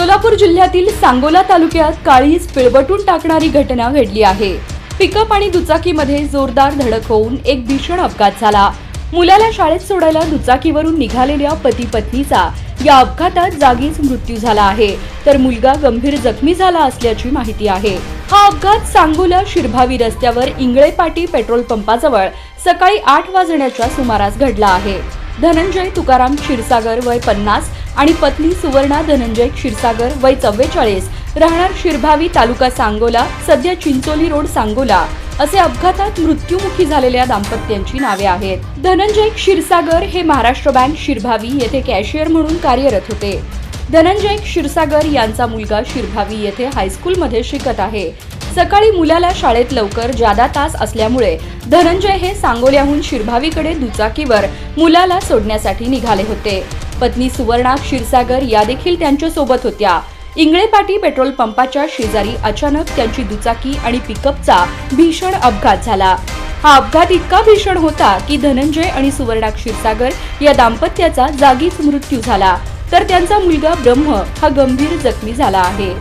सोलापूर जिल्ह्यातील सांगोला तालुक्यात काळीज पिळवटून टाकणारी घटना घडली आहे। पिकअप आणि दुचाकीमध्ये जोरदार धडक होऊन एक भीषण अपघात झाला। मुलाला शाळेत सोडायला दुचाकीवरून निघालेल्या पती पत्नीचा या अपघातात जागीच मृत्यू झाला आहे, तर मुलगा गंभीर जखमी झाला असल्याची माहिती आहे। हा अपघात सांगोला शिरभावी रस्त्यावर इंगळेपाटी पेट्रोल पंपाजवळ सकाळी 8 वाजण्याच्या सुमारास घडला आहे। धनंजय तुकाराम क्षीरसागर वय 50 आणि पत्नी सुवर्णा धनंजय क्षीरसागर वय 44 राहणार शिरभावी तालुका सांगोला सध्या चिंचोली रोड सांगोला असे अपघातात मृत्युमुखी झालेल्या दाम्पत्यांची नावे आहेत। धनंजय क्षीरसागर हे महाराष्ट्र बँक शिरभावी येथे कॅशियर म्हणून कार्यरत होते। धनंजय क्षीरसागर यांचा मुलगा शिरभावी येथे हायस्कूलमध्ये शिकत आहे। सकाळी मुलाला शाळेत लवकर जादा तास असल्यामुळे धनंजय हे सांगोल्याहून शिरभावीकडे दुचाकीवर मुलाला सोडण्यासाठी निघाले होते। पत्नी सुवर्णा क्षीरसागर या देखील त्यांच्या सोबत होत्या। इंगळेपाटी पेट्रोल पंपाच्या शेजारी अचानक त्यांची दुचाकी आणि पिकअपचा भीषण अपघात झाला। हा अपघात इतका भीषण होता की धनंजय आणि सुवर्णा क्षीरसागर या दाम्पत्याचा जागीच मृत्यू झाला, तर त्यांचा मुलगा ब्रह्म हा गंभीर जखमी झाला आहे।